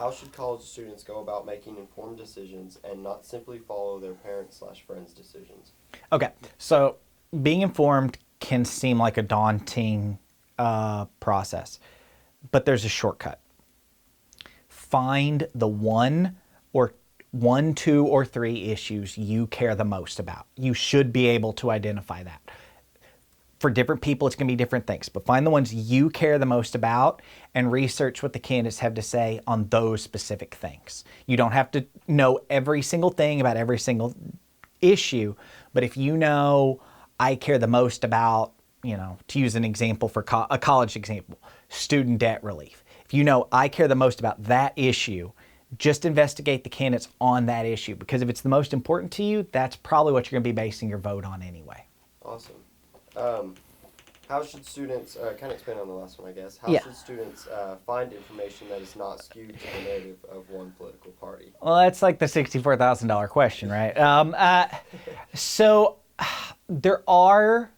How should college students go about making informed decisions and not simply follow their parents/friends' decisions? Okay, so being informed can seem like a daunting process, but there's a shortcut. Find the one, two, or three issues you care the most about. You should be able to identify that. For different people, it's going to be different things, but find the ones you care the most about and research what the candidates have to say on those specific things. You don't have to know every single thing about every single issue, but if you know, I care the most about, to use an example for a college example, student debt relief. If you know, I care the most about that issue, just investigate the candidates on that issue, because if it's the most important to you, that's probably what you're going to be basing your vote on anyway. Awesome. How should students, kind of expand on the last one, I guess, how Yeah. should students find information that is not skewed to the narrative of one political party? Well, that's like the $64,000 question, right? So there are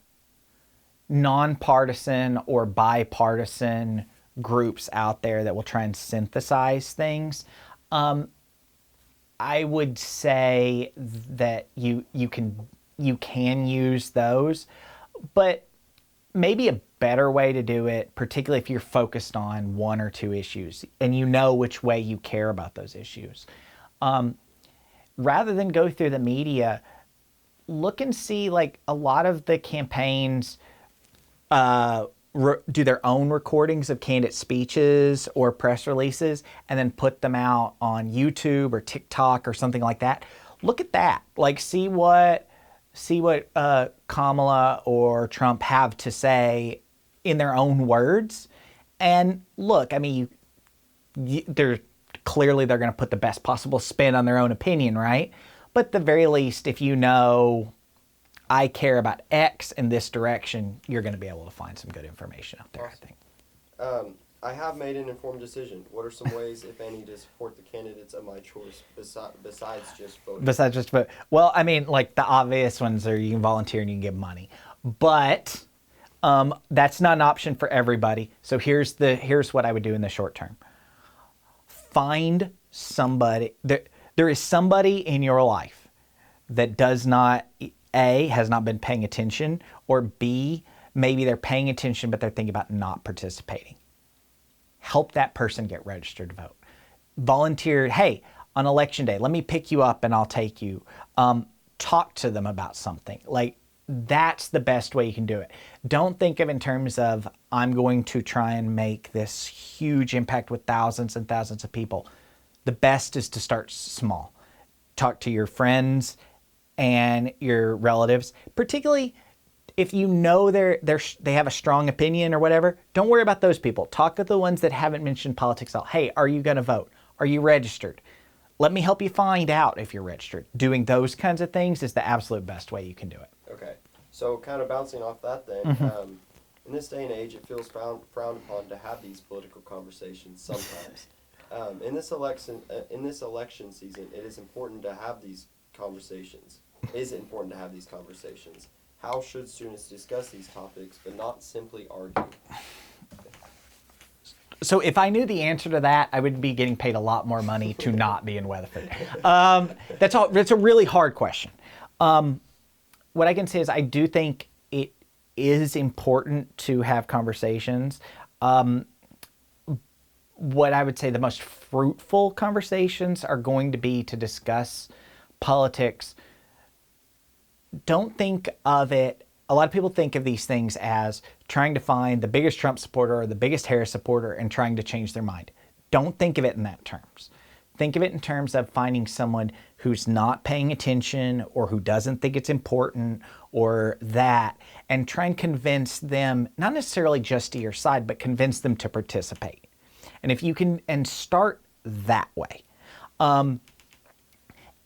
nonpartisan or bipartisan groups out there that will try and synthesize things. I would say that you can use those, but maybe a better way to do it, particularly if you're focused on one or two issues and you know which way you care about those issues. Rather than go through the media, look and see, like, a lot of the campaigns do their own recordings of candidate speeches or press releases and then put them out on YouTube or TikTok or something like that. Look at that. Like, see what Kamala or Trump have to say in their own words. And look, I mean, they're going to put the best possible spin on their own opinion, right? But at the very least, if you know, I care about X in this direction, you're going to be able to find some good information out there, Awesome. I think. I have made an informed decision. What are some ways, if any, to support the candidates of my choice besides just voting? Besides just vote. Well, I mean, like, the obvious ones are you can volunteer and you can give money. But that's not an option for everybody. So here's what I would do in the short term. Find somebody. There is somebody in your life that does not, A, has not been paying attention, or B, maybe they're paying attention but they're thinking about not participating. Help that person get registered to vote. Volunteer, hey, on election day, let me pick you up and I'll take you. Talk to them about something. Like, that's the best way you can do it. Don't think of it in terms of, I'm going to try and make this huge impact with thousands and thousands of people. The best is to start small. Talk to your friends and your relatives, particularly if you know they have a strong opinion or whatever. Don't worry about those people. Talk to the ones that haven't mentioned politics at all. Hey, are you going to vote? Are you registered? Let me help you find out if you're registered. Doing those kinds of things is the absolute best way you can do it. Okay. So kind of bouncing off that then, in this day and age, it feels frowned upon to have these political conversations sometimes. In this election season, it is important to have these conversations. How should students discuss these topics, but not simply argue? So if I knew the answer to that, I would be getting paid a lot more money to not be in Weatherford. That's a really hard question. What I can say is I do think it is important to have conversations. What I would say the most fruitful conversations are going to be to discuss politics. Don't think of it, a lot of people think of these things as trying to find the biggest Trump supporter or the biggest Harris supporter and trying to change their mind. Don't think of it in that terms. Think of it in terms of finding someone who's not paying attention or who doesn't think it's important or that, and try and convince them, not necessarily just to your side, but convince them to participate. And if you can, and start that way.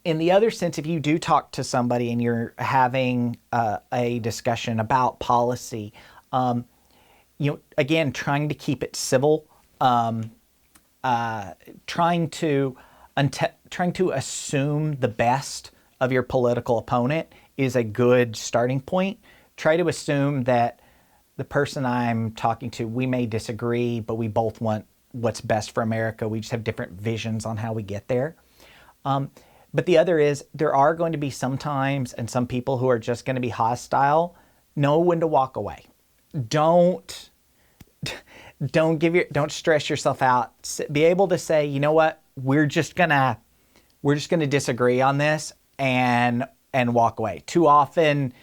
In the other sense, if you do talk to somebody and you're having a discussion about policy, again, trying to keep it civil, trying to assume the best of your political opponent is a good starting point. Try to assume that the person I'm talking to, we may disagree, but we both want what's best for America. We just have different visions on how we get there. But the other is there are going to be some times and some people who are just going to be hostile. Know when to walk away. Don't stress yourself out. Be able to say, you know what, we're just gonna disagree on this and walk away. Too often,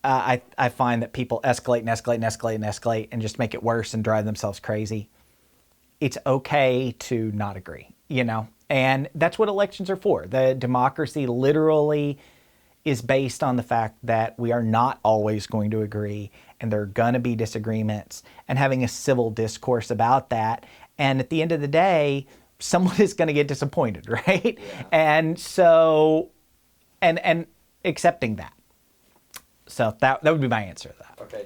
I find that people escalate and just make it worse and drive themselves crazy. It's okay to not agree, and that's what elections are for. The democracy literally is based on the fact that we are not always going to agree, and there are going to be disagreements, and having a civil discourse about that. And at the end of the day, someone is going to get disappointed, right? Yeah. And so, and accepting that. So that would be my answer to that. Okay.